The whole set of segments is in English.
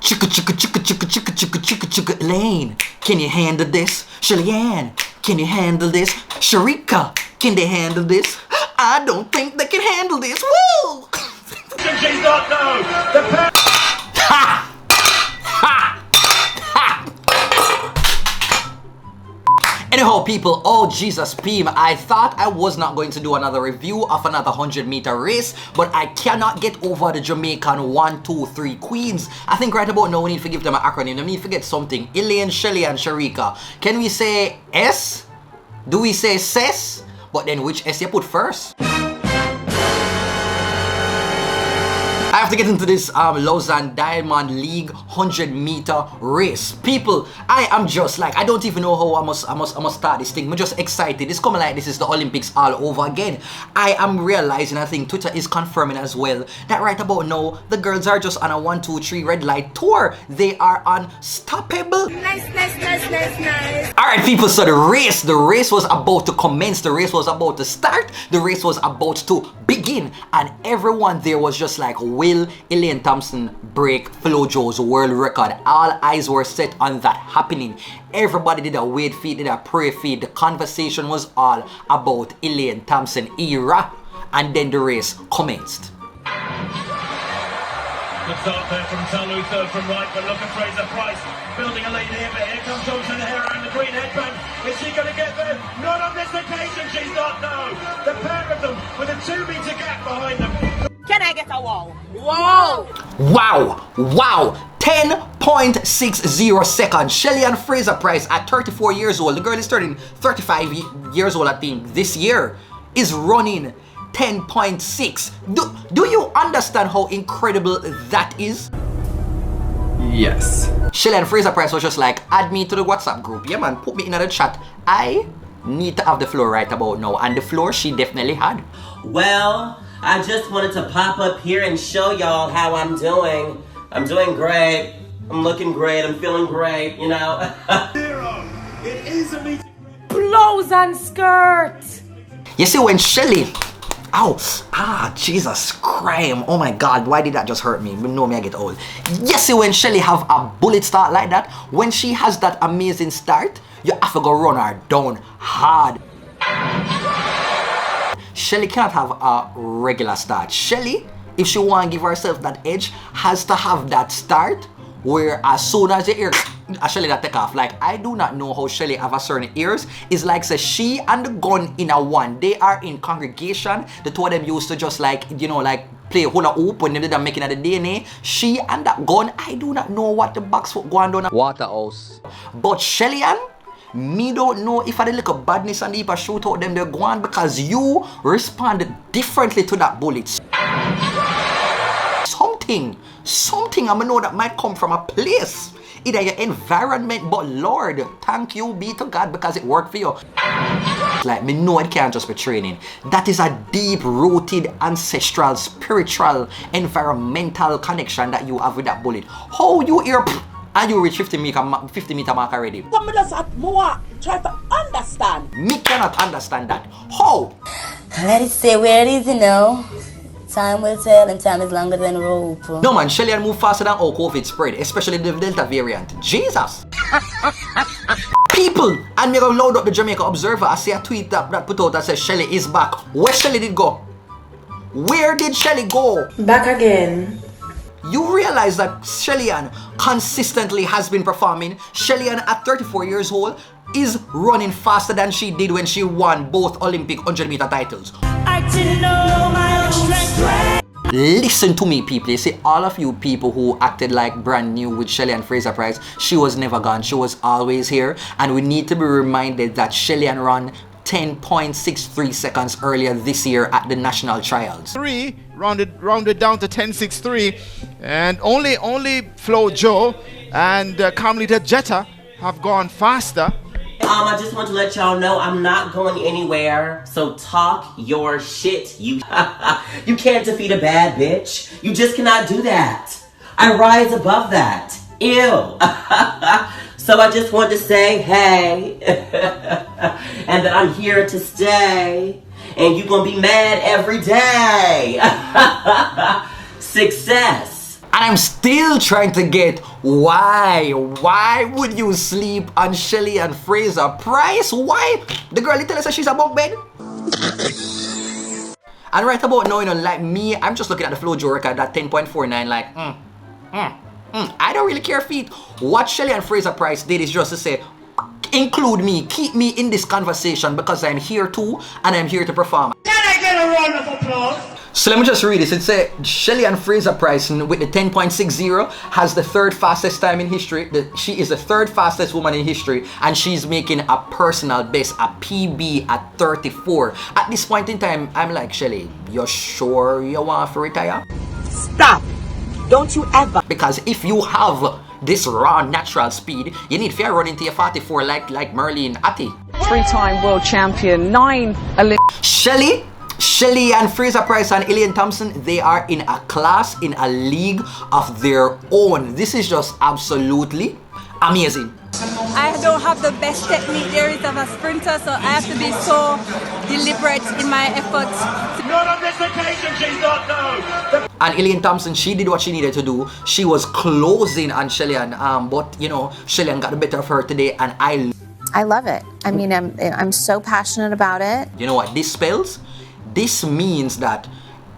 Chicka chicka chicka chicka chicka chicka chicka chicka. Elaine, can you handle this? Shelly-Ann, can you handle this? Sharika, can they handle this? I don't think they can handle this. Woo! She's not no. Ha! Ha! Ha! Anyhow, people, oh Jesus Pim, I thought I was not going to do another review of another 100-meter race, but I cannot get over the Jamaican 1, 2, 3 queens. I think right about now we need to give them an acronym. We need to get something. Elaine, Shelly, and Sharika. Can we say S? Do we say SES? But then which S you put first? I have to get into this Lausanne Diamond League 100-meter race. People, I am just like, I don't even know how I must start this thing. I'm just excited. It's coming like this is the Olympics all over again. I am realizing, I think Twitter is confirming as well, that right about now, the girls are just on a 1, 2, 3 red light tour. They are unstoppable. Nice. Alright people, so the race was about to commence. The race was about to start. The race was about to begin. And everyone there was just like, will Elaine Thompson break Flojo's world record? All eyes were set on that happening. Everybody did a wait feed, did a pray feed. The conversation was all about Elaine Thompson-Herah. And then the race commenced. Good start there from Talu, third from right, but look at Fraser-Pryce building a lead here, but here comes Thompson-Herah in the green headband. Is she going to get there? Not on this occasion, she's not, no. The pair of them with a 2-meter gap behind them. Can I get a wow? Wow! Wow! 10.60 seconds. Shelly-Ann Fraser-Pryce at 34 years old. The girl is turning 35 years old, I think, this year. Is running 10.6. Do you understand how incredible that is? Yes. Shelly-Ann Fraser-Pryce was just like, add me to the WhatsApp group. Yeah man, put me in the chat. I need to have the floor right about now. And the floor she definitely had. Well, I just wanted to pop up here and show y'all how I'm doing. I'm doing great. I'm looking great. I'm feeling great, you know. It is a meeting. Blouse and skirt! You see when Shelly... Jesus crime. Oh my God, why did that just hurt me? You know me, I get old. You see when Shelly have a bullet start like that, when she has that amazing start, you have to go run her down hard. Shelly cannot have a regular start. Shelly, if she want to give herself that edge, has to have that start where as soon as you hear Shelly that take off, like I do not know how Shelly have a certain ears. It's like say she and the gun in a one. They are in congregation. The two of them used to just like, you know, like play hula hoop when they did making of the DNA. She and that gun, I do not know what the box going on. Waterhouse. But Shelly-Ann, me don't know if I did look at badness and if I shoot out them, they're going because you responded differently to that bullet. Something I know that might come from a place. Either your environment, but Lord, thank you be to God because it worked for you. Like me know it can't just be training. That is a deep-rooted, ancestral, spiritual, environmental connection that you have with that bullet. How you hear and you reach 50 meter mark already? Try to understand. Me cannot understand that. How? Let it stay where it is, you know. Time will tell and time is longer than rope. No man, Shelly-Ann move faster than how COVID spread, especially the Delta variant. Jesus! People! And me go load up the Jamaica Observer. I see a tweet that put out that says Shelly is back. Where Shelly did go? Where did Shelly go? Back again. You realize that Shelly-Ann consistently has been performing. Shelly-Ann at 34 years old is running faster than she did when she won both Olympic 100-meter titles. I didn't know my own strength. Listen to me, people. You see, all of you people who acted like brand new with Shelly-Ann Fraser-Pryce, she was never gone. She was always here. And we need to be reminded that Shelly-Ann ran 10.63 seconds earlier this year at the national trials. Rounded down to 10.63, and only Flo Jo and Carmelita Jetta have gone faster. I just want to let y'all know I'm not going anywhere, so talk your shit. You can't defeat a bad bitch. You just cannot do that. I rise above that. Ew. So I just want to say, hey, and that I'm here to stay, and you're gonna be mad every day. Success. And I'm still trying to get why. Why would you sleep on Shelly-Ann Fraser-Pryce? Why? The girl tell us that she's a bunk bed. And right about now, you know, like me, I'm just looking at the FloJo record, that 10.49, like, I don't really care feet. What Shelly-Ann Fraser-Pryce did is just to say, include me, keep me in this conversation because I'm here too, and I'm here to perform. Can I get a round of applause? So let me just read this. It says Shelly-Ann Fraser-Pryce with the 10.60 has the third fastest time in history. She is the third fastest woman in history, and she's making a personal best, a PB at 34. At this point in time, I'm like, Shelly, you're sure you want to retire? Stop. Don't you ever. Because if you have this raw natural speed, you need fair run into your 44 like Merlin Atty. 3-time world champion, 9 Olympic. Shelly-Ann Fraser-Pryce and Elaine Thompson, they are in a class, in a league of their own. This is just absolutely amazing. I don't have the best technique there is of a sprinter, so I have to be so deliberate in my efforts. Not on this occasion, she's not, no. And Elaine Thompson, she did what she needed to do. She was closing on Shelly-Ann, but you know, Shelly-Ann got the better of her today, and I love it. I mean, I'm so passionate about it. You know what this spells? This means that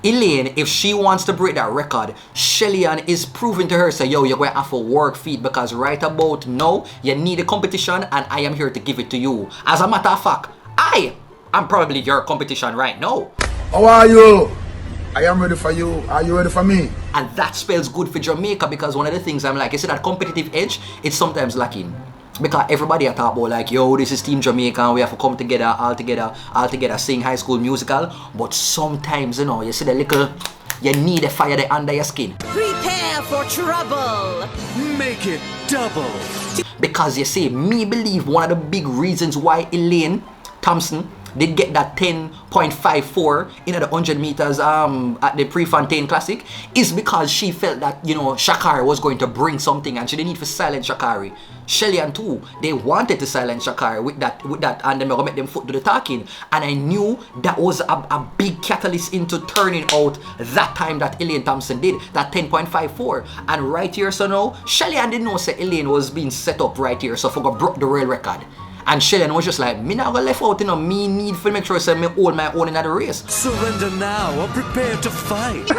Elaine, if she wants to break that record, Shelly-Ann is proving to her, say, yo, you're going to have to work feet because right about now, you need a competition and I am here to give it to you. As a matter of fact, I am probably your competition right now. How are you? I am ready for you. Are you ready for me? And that spells good for Jamaica because one of the things I'm like, you see that competitive edge, it's sometimes lacking. Because everybody are talking about like, yo, this is Team Jamaica and we have to come together, all together, sing High School Musical. But sometimes, you know, you see the little, you need a fire there under your skin. Prepare for trouble. Make it double. Because you see, me believe one of the big reasons why Elaine Thompson did get that 10.54 in the 100 meters at the Prefontaine Classic is because she felt that, you know, Sha'Carri was going to bring something and she didn't need to silence Sha'Carri. Shelly-Ann too, they wanted to silence Sha'Carri with that, and then make them foot to the talking. And I knew that was a big catalyst into turning out that time that Elaine Thompson did, that 10.54. And right here, so now, Shelly-Ann didn't know say Elaine was being set up right here, so forgot broke the real record. And Shelly-Ann was just like, me not gonna left out, you know, me need to make sure I me hold my own in the race. Surrender now or prepare to fight.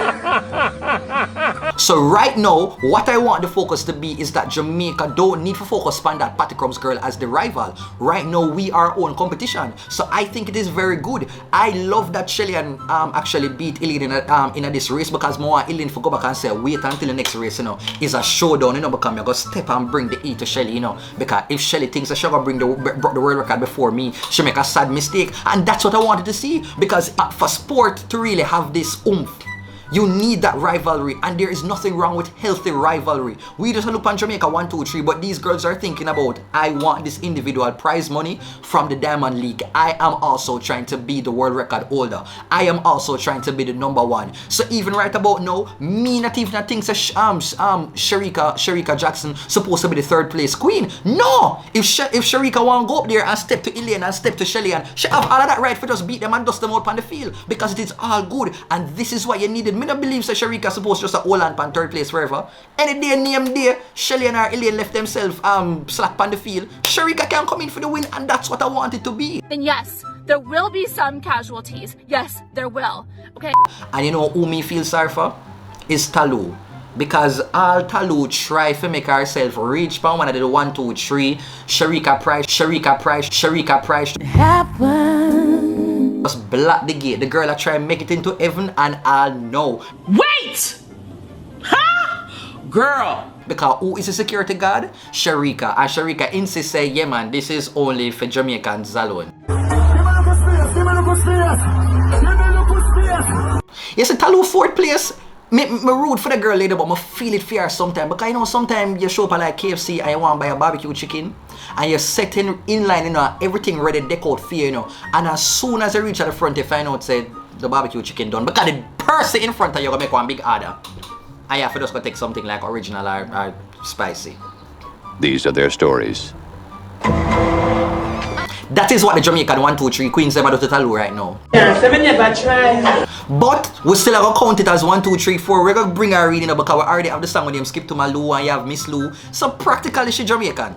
So right now, what I want the focus to be is that Jamaica don't need to focus on that Patty Crumbs girl as the rival. Right now, we are our own competition. So I think it is very good. I love that Shelly-Ann actually beat Elaine in this race because more Elaine for go back and say, wait until the next race, you know, is a showdown, you know, because I'm going to step and bring the E to Shelly, you know, because if Shelly thinks that she's going to brought the world record before me, she make a sad mistake. And that's what I wanted to see because for sport to really have this oomph, you need that rivalry, and there is nothing wrong with healthy rivalry. We just look on Jamaica 1, 2, 3, but these girls are thinking about, I want this individual prize money from the Diamond League. I am also trying to be the world record holder. I am also trying to be the #1. So even right about now, me not even think that Shericka Jackson supposed to be the 3rd place queen. No! If Shericka want to go up there and step to Elaine and step to Shelly-Ann, she have all of that right for just beat them and dust them out on the field because it is all good, and this is what you needed. Me not believe that Shericka supposed just to hold on 3rd place forever. Any day, name day, Shelly-Ann or Elaine left themselves slack on the field. Shericka can come in for the win, and that's what I want it to be. And yes, there will be some casualties. Yes, there will. Okay. And you know who me feel sorry for? Is Talu. Because all Talu try to make herself reach for one of the 1, 2, 3. Shericka Pryce. Happen. Just block the gate. The girl that try and make it into heaven, and I'll know. Wait! Ha! Girl! Because who is the security guard? Shericka. And Shericka insists say, yeah man, this is only for Jamaicans alone. You see Talu 4th place? Me root for the girl later, but I feel it for her sometimes. Because you know, sometimes you show up at like KFC and you want to buy a barbecue chicken, and you're setting in line, you know, everything ready, deck out for you, you know. And as soon as you reach at the front, you find out, say, the barbecue chicken done. Because the person in front of you going to make one big order. And you have to just go take something like original or spicy. These are their stories. That is what the Jamaican 1, 2, 3 queens them are to tell you right now. Yeah, so never try. But we still have to count it as 1, 2, 3, 4. We're gonna bring her reading because we already have the song with them Skip to my Lou and you have Miss Lou. So practically she Jamaican.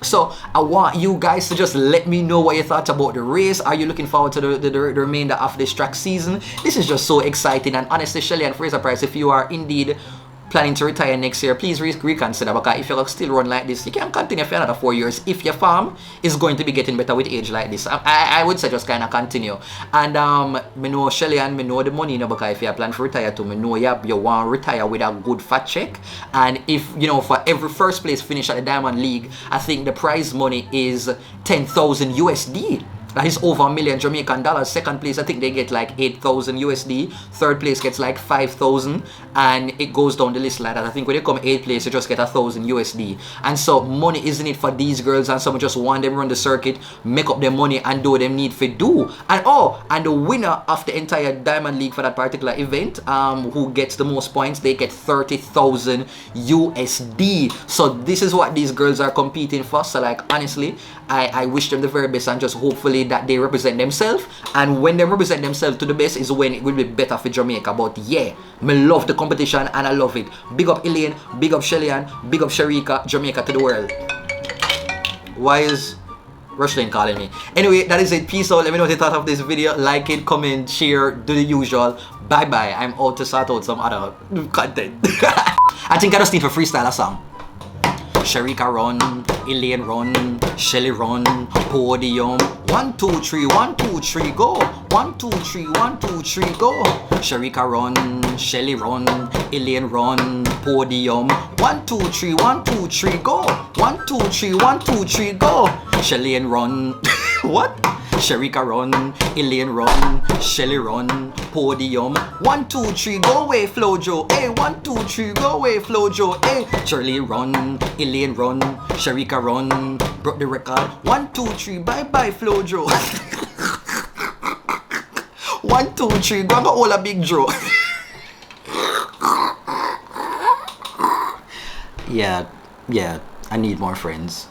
So I want you guys to just let me know what you thought about the race. Are you looking forward to the remainder of this track season? This is just so exciting, and honestly, Shelly-Ann Fraser-Pryce, if you are indeed planning to retire next year, please reconsider, because if you still run like this, you can continue for another 4 years if your farm is going to be getting better with age like this. I would say just kind of continue. And me know Shelly-Ann, me know the money, you know, because if you plan to retire too, me know you want to retire with a good fat check. And if, you know, for every first place finish at the Diamond League, I think the prize money is 10,000 USD. That is over $1 million Jamaican dollars. Second place, I think they get like 8,000 USD. Third place gets like 5,000, and it goes down the list like that. I think when they come 8th place, you just get 1,000 USD. And so money isn't it for these girls, and someone just want them run the circuit, make up their money, and do what they need to do. And the winner of the entire Diamond League for that particular event, who gets the most points, they get 30,000 USD. So this is what these girls are competing for. So like honestly, I wish them the very best, and just hopefully that they represent themselves, and when they represent themselves to the best is when it will be better for Jamaica. But yeah, me love the competition and I love it. Big up Elaine, big up Shelly-Ann, big up Sharika, Jamaica to the world. Why is Rushlin calling me? Anyway, that is it. Peace out. Let me know what you thought of this video. Like it, comment, share, do the usual. Bye bye. I'm out to sort out some other content. I think I just need to freestyle a song. Sharika run, Elaine run, Shelly run, podium. 1, 2, 3, 1, 2, 3, go. 1, 2, 3, 1, 2, 3, go. Sharika run, Shelly run, Elaine run, podium. 1, 2, 3, 1, 2, 3, go. 1, 2, 3, 1, 2, 3, go. Shelly-Ann run. What? Sharika run, Elaine run, Shelly run, podium. 1, 2, 3, go away, Flojo. Hey, 1, 2, 3, go away, Flojo. Hey, Shirley run, Elaine run, Sharika run, broke the record. 1, 2, 3, bye bye, Flojo. 1, 2, 3, go and go all a big Joe. Yeah, I need more friends.